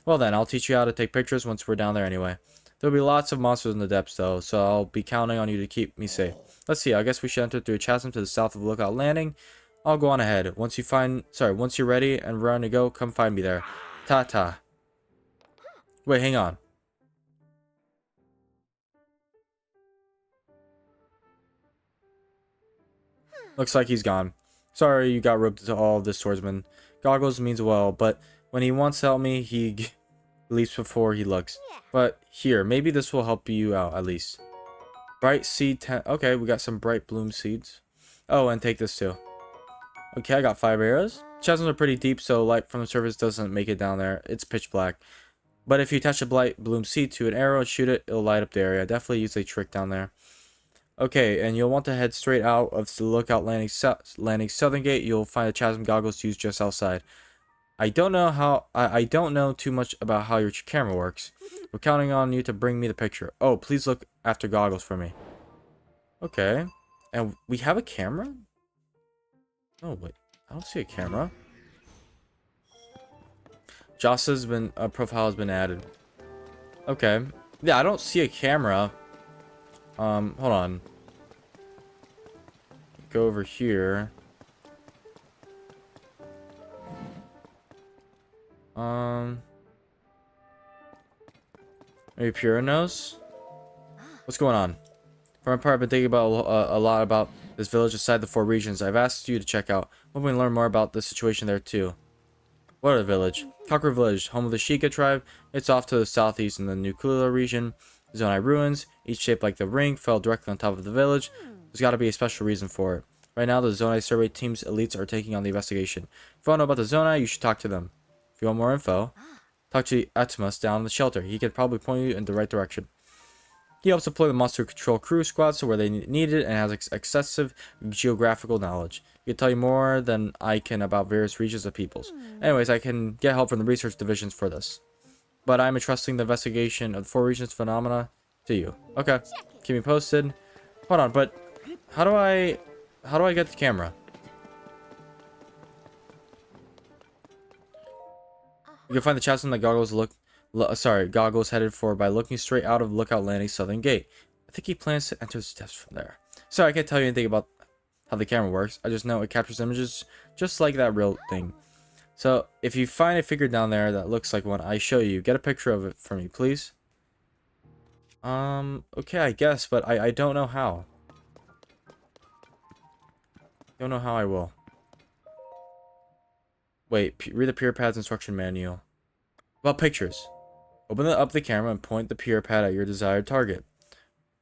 Well then, I'll teach you how to take pictures once we're down there anyway. There'll be lots of monsters in the depths though, so I'll be counting on you to keep me safe. Let's see, I guess we should enter through a chasm to the south of Lookout Landing. I'll go on ahead. Once you're ready and ready to go, come find me there. Ta-ta. Wait, hang on. Looks like he's gone. Sorry you got roped into all of this, Swordsman. Goggles means well, but when he wants to help me, he leaps before he looks. But here, maybe this will help you out, at least. Bright seed okay, we got some bright bloom seeds. Oh, and take this too. Okay, I got 5 arrows. Chasms are pretty deep, so light from the surface doesn't make it down there. It's pitch black. But if you attach a bright bloom seed to an arrow and shoot it, it'll light up the area. Definitely use a trick down there. Okay, and you'll want to head straight out of the Lookout Landing southern gate. You'll find the chasm goggles used just outside. I don't know too much about how your camera works. We're counting on you to bring me the picture. Oh, please look after Goggles for me. Okay. And we have a camera? Oh, wait. I don't see a camera. Joss's profile has been added. Okay. Yeah, I don't see a camera. Hold on. Go over here. Maybe Pura knows? What's going on? For my part, I've been thinking about a lot about this village inside the 4 regions. I've asked you to check out. I'm hoping to learn more about the situation there too. What a village. Kakra Village, home of the Sheikah tribe. It's off to the southeast in the Nuclear region. Zonai ruins, each shaped like the ring, fell directly on top of the village. There's got to be a special reason for it. Right now, the Zonai survey team's elites are taking on the investigation. If you want to know about the Zonai, you should talk to them. If you want more info, talk to Atmos down in the shelter. He could probably point you in the right direction. He helps deploy the monster control crew squad so where they need it and has excessive geographical knowledge. He can tell you more than I can about various regions of peoples. Anyways, I can get help from the research divisions for this. But I'm entrusting the investigation of the 4 regions phenomena to you. Okay. Keep me posted. Hold on, but how do I get the camera? You can find the chasm that goggles headed for by looking straight out of Lookout Landing's southern gate. I think he plans to enter the steps from there. Sorry, I can't tell you anything about how the camera works. I just know it captures images just like that real thing. So, if you find a figure down there that looks like one I show you, get a picture of it for me, please. Okay, I guess, but I don't know how. Don't know how I will. Wait, read the Pure Pad's instruction manual. About pictures. Open up the camera and point the Pure Pad at your desired target.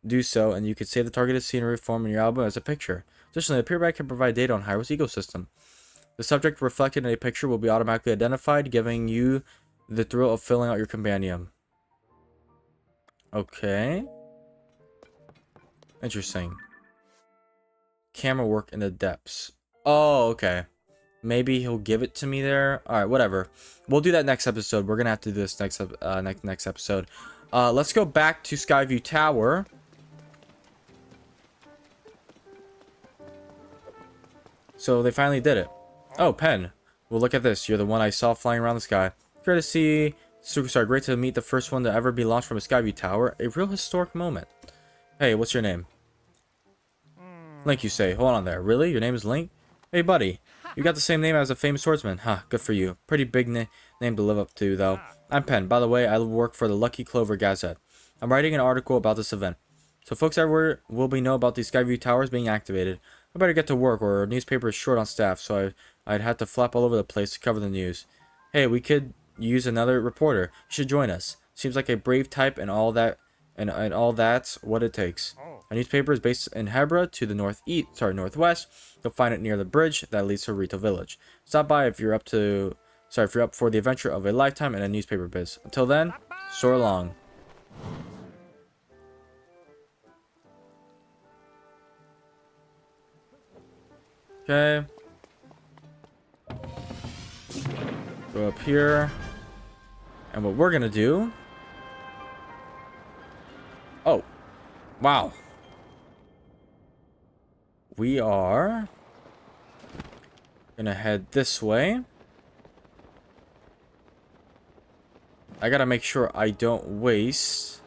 Do so, and you can save the targeted scenery form in your album as a picture. Additionally, the Pure Pad can provide data on Hyrule's ecosystem. The subject reflected in a picture will be automatically identified, giving you the thrill of filling out your compendium. Okay. Interesting. Camera work in the depths. Oh, okay. Maybe he'll give it to me there. All right, whatever. We'll do that next episode. We're gonna have to do this next episode. Let's go back to Skyview Tower. So they finally did it. Oh, pen. Well, look at this. You're the one I saw flying around the sky. Great to see. Superstar, great to meet the first one to ever be launched from a Skyview Tower. A real historic moment. Hey, what's your name? Link, you say. Hold on there. Really? Your name is Link? Hey, buddy. You got the same name as a famous swordsman. Huh, good for you. Pretty big name to live up to, though. I'm Pen. By the way, I work for the Lucky Clover Gazette. I'm writing an article about this event. So folks everywhere will know about these Skyview Towers being activated. I better get to work, or our newspaper is short on staff, so I'd have to flap all over the place to cover the news. Hey, we could use another reporter. You should join us. Seems like a brave type and all that, and all that's what it takes. Our newspaper is based in Hebra to the northwest. You'll find it near the bridge that leads to Rito Village. Stop by if you're up for the adventure of a lifetime in a newspaper biz. Until then, soar long. Okay. Go up here. And what we're gonna do... Oh. Wow. We are gonna head this way. I gotta make sure I don't waste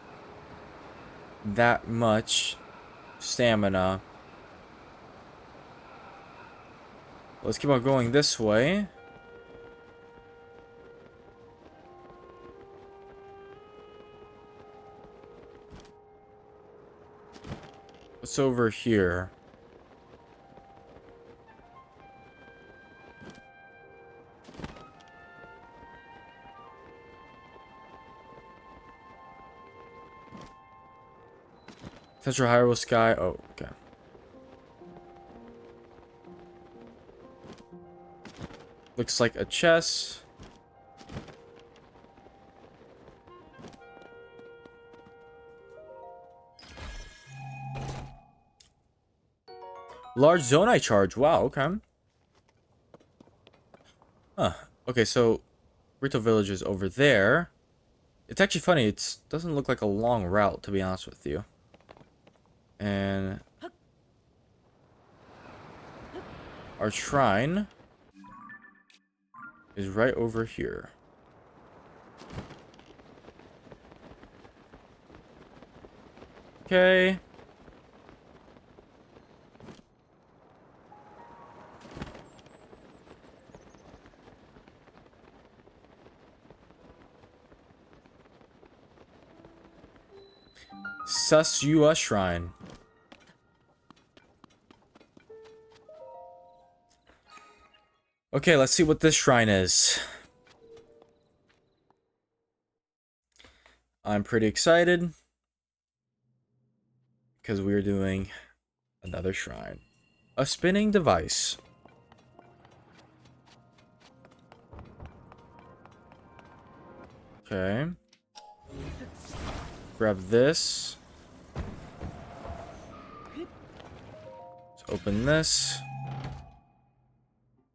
that much stamina. Let's keep on going this way. What's over here? Central Hyrule Sky. Oh, okay. Looks like a chest. Large Zonai charge. Wow, okay. Huh. Okay, so Rito Village is over there. It's actually funny. It doesn't look like a long route, to be honest with you. And our shrine is right over here. Okay. Susyua Shrine. Okay, let's see what this shrine is. I'm pretty excited because we're doing another shrine. A spinning device. Okay. Grab this. open this.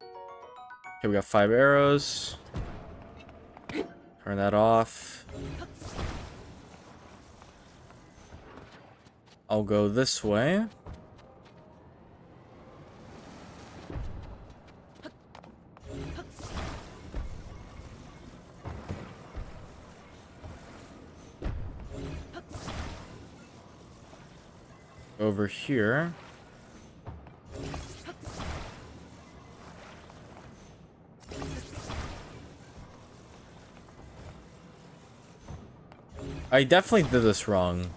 Okay, we got 5 arrows. Turn that off. I'll go this way. Over here. I definitely did this wrong.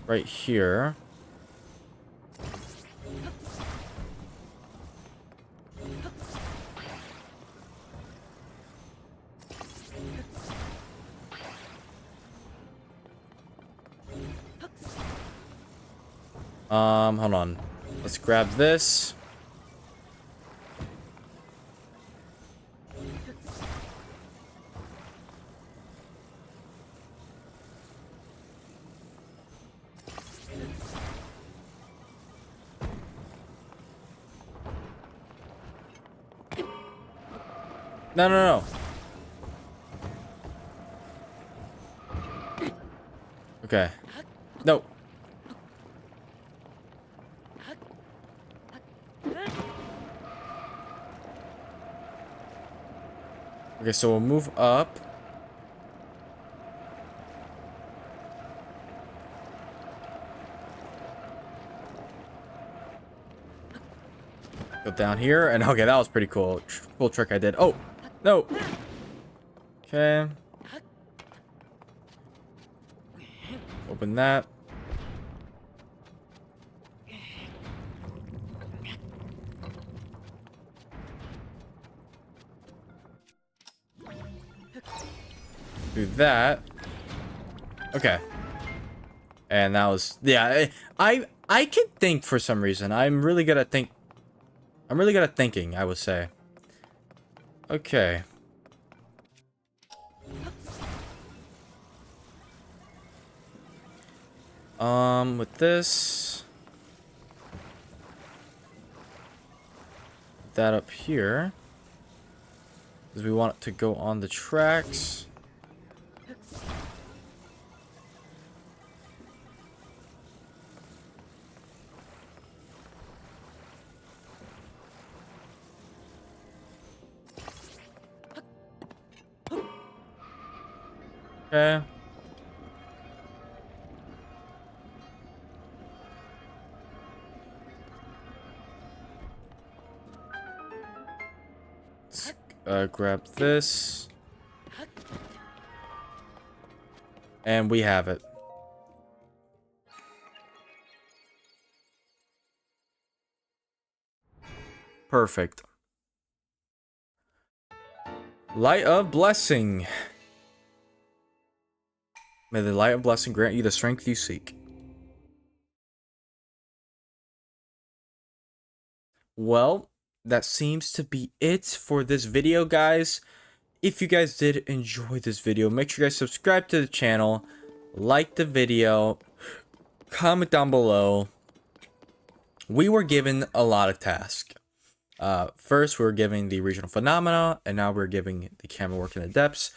Right here. Hold on. Let's grab this. No, no, no. Okay. No. Okay, so we'll move up. Go down here, and okay, that was pretty cool. Cool trick I did. Oh, no. Okay. Open that. Do that. Okay. And that was, yeah, I can think for some reason. I'm really good at thinking, I would say. Okay. With this, that up here, because we want it to go on the tracks. Okay. Let's grab this. And we have it. Perfect. Light of Blessing. May the Light of Blessing grant you the strength you seek. Well, that seems to be it for this video, guys. If you guys did enjoy this video, make sure you guys subscribe to the channel, like the video, comment down below. We were given a lot of tasks. First, we were given the regional phenomena, and now we're giving the camera work in the depths.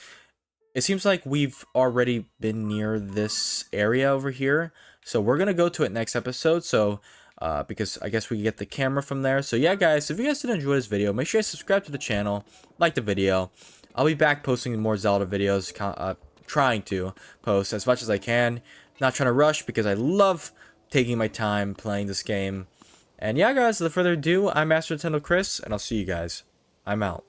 It seems like we've already been near this area over here, so we're gonna go to it next episode. So, because I guess we can get the camera from there. So yeah, guys, if you guys did enjoy this video, make sure you subscribe to the channel, like the video. I'll be back posting more Zelda videos, trying to post as much as I can. Not trying to rush because I love taking my time playing this game. And yeah, guys, without further ado, I'm MasterNintendoChris, and I'll see you guys. I'm out.